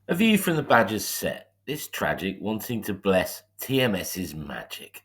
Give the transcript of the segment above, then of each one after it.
A view from the Badgers set. This tragic wanting to bless TMS's magic.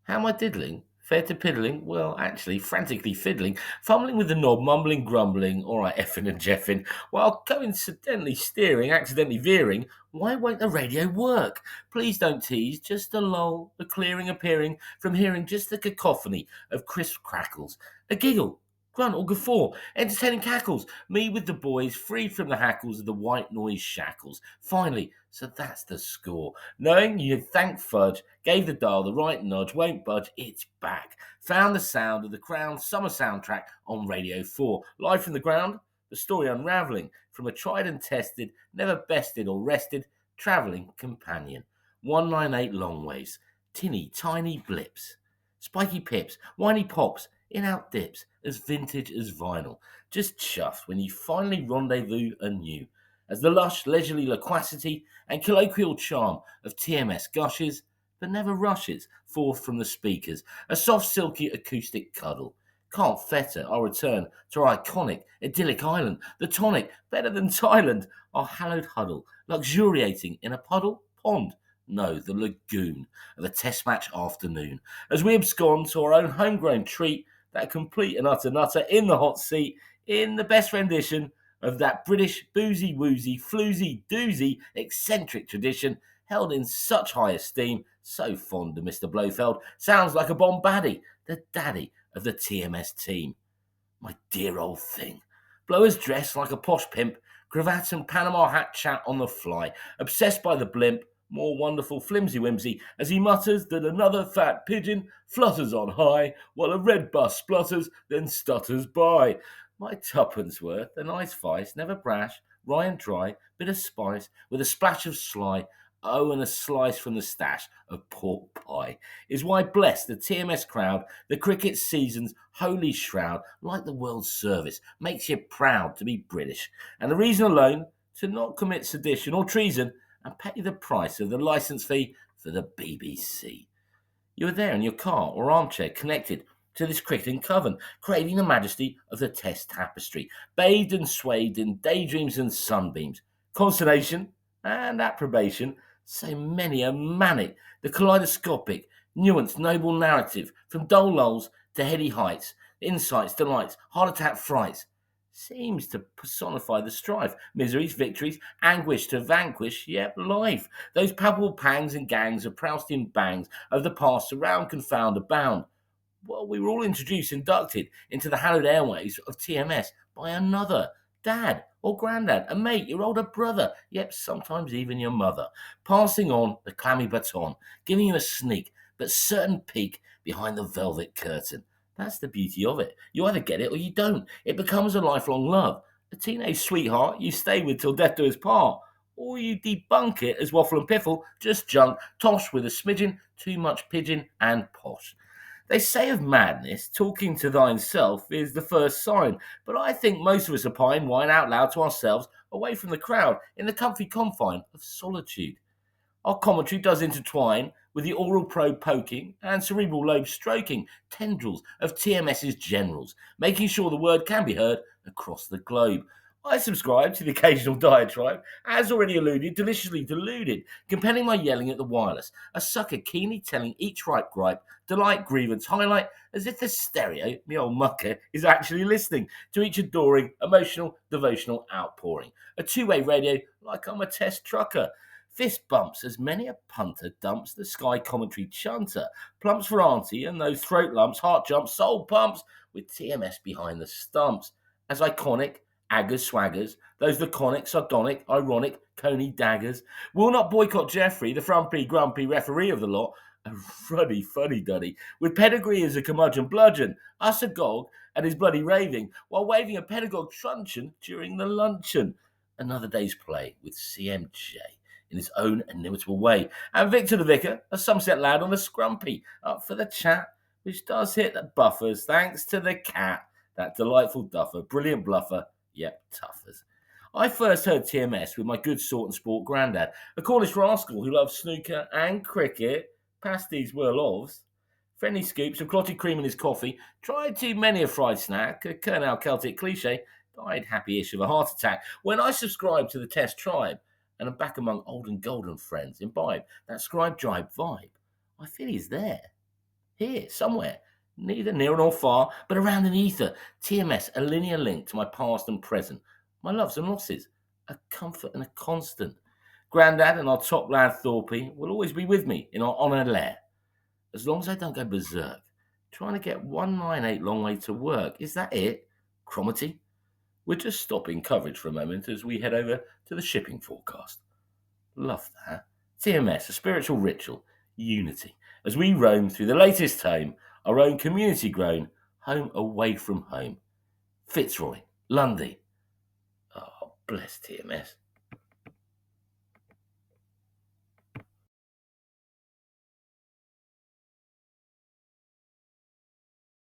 How am I diddling? Fair to piddling? Well, actually, frantically fiddling, fumbling with the knob, mumbling, grumbling, alright, effing and jeffing, while coincidentally steering, accidentally veering. Why won't the radio work? Please don't tease, just a lull, the clearing appearing from hearing just the cacophony of crisp crackles, a giggle, grunt or guffaw, entertaining cackles, me with the boys, freed from the hackles of the white noise shackles. Finally, so that's the score. Knowing you'd thank Fudge, gave the dial the right nudge, won't budge, it's back. Found the sound of the Crown summer soundtrack on Radio 4. Live from the ground, the story unravelling from a tried and tested, never bested or rested, travelling companion. 198 long ways, tinny, tiny blips, spiky pips, whiny pops, in-out dips, as vintage as vinyl. Just chuffed when you finally rendezvous anew, as the lush, leisurely loquacity and colloquial charm of TMS gushes, but never rushes, forth from the speakers, a soft, silky acoustic cuddle. Can't fetter our return to our iconic, idyllic island, the tonic, better than Thailand, our hallowed huddle, luxuriating in a puddle, pond, no, the lagoon of a test match afternoon, as we abscond to our own homegrown treat, that complete and utter nutter in the hot seat, in the best rendition of that British boozy woozy, floozy, doozy, eccentric tradition held in such high esteem, so fond of Mr. Blofeld, sounds like a bomb baddie, the daddy of the TMS team. My dear old thing. Blowers dressed like a posh pimp, cravat and Panama hat chat on the fly, obsessed by the blimp, more wonderful flimsy whimsy, as he mutters that another fat pigeon flutters on high, while a red bus splutters, then stutters by. My tuppence worth, a nice vice, never brash, rye and dry, bit of spice, with a splash of sly, oh, and a slice from the stash of pork pie, is why bless the TMS crowd, the cricket season's holy shroud, like the World Service, makes you proud to be British, and the reason alone to not commit sedition or treason and pay the price of the licence fee for the BBC. You are there in your car or armchair connected to this cricketing coven, craving the majesty of the Test tapestry, bathed and swathed in daydreams and sunbeams, consternation and approbation, so many a manic, the kaleidoscopic, nuanced, noble narrative, from dull lulls to heady heights, insights, delights, heart attack frights, seems to personify the strife, miseries, victories, anguish to vanquish, yet life. Those palpable pangs and gangs of Proustian bangs of the past surround, confound, abound. Well, we were all introduced, inducted into the hallowed airways of TMS by another, dad or granddad, a mate, your older brother, yep, sometimes even your mother, passing on the clammy baton, giving you a sneak but certain peek behind the velvet curtain. That's the beauty of it. You either get it or you don't. It becomes a lifelong love, a teenage sweetheart you stay with till death do us part, or you debunk it as waffle and piffle, just junk, tosh with a smidgen, too much pigeon and posh. They say of madness, talking to thine self is the first sign, but I think most of us opine whine out loud to ourselves, away from the crowd, in the comfy confine of solitude. Our commentary does intertwine with the oral probe poking and cerebral lobe stroking tendrils of TMS's generals, making sure the word can be heard across the globe. I subscribe to the occasional diatribe, as already alluded, deliciously deluded, compelling my yelling at the wireless, a sucker keenly telling each ripe gripe, delight, grievance, highlight, as if the stereo, me old mucker, is actually listening to each adoring, emotional, devotional outpouring. A two-way radio like I'm a test trucker. Fist bumps as many a punter dumps the sky commentary chunter. Plumps for auntie and those throat lumps, heart jumps, soul pumps with TMS behind the stumps. As iconic, aggers, swaggers, those laconic, sardonic, ironic, coney daggers will not boycott Jeffrey, the frumpy, grumpy referee of the lot, a ruddy, funny duddy, with pedigree as a curmudgeon bludgeon, us agog at his bloody raving, while waving a pedagogue truncheon during the luncheon. Another day's play with CMJ in his own inimitable way. And Victor the Vicar, a Somerset lad on the scrumpy, up for the chat, which does hit the buffers, thanks to the cat, that delightful duffer, brilliant bluffer, yep, toughers. I first heard TMS with my good sort and sport grandad, a Cornish rascal who loved snooker and cricket, pasties were loves, friendly scoops of clotted cream in his coffee, tried too many a fried snack, a Colonel Celtic cliche, died happy-ish of a heart attack when I subscribed to the Test tribe, and I'm back among old and golden friends. Imbibe that scribe drive vibe. I feel he's there, here, somewhere, neither near nor far, but around an ether. TMS, a linear link to my past and present, my loves and losses, a comfort and a constant. Grandad and our top lad Thorpe will always be with me in our honoured lair, as long as I don't go berserk, trying to get 198 long way to work. Is that it? Cromarty? We're just stopping coverage for a moment as we head over to the shipping forecast. Love that. TMS, a spiritual ritual, unity, as we roam through the latest tome, our own community grown, home away from home. Fitzroy, Lundy. Oh, bless TMS.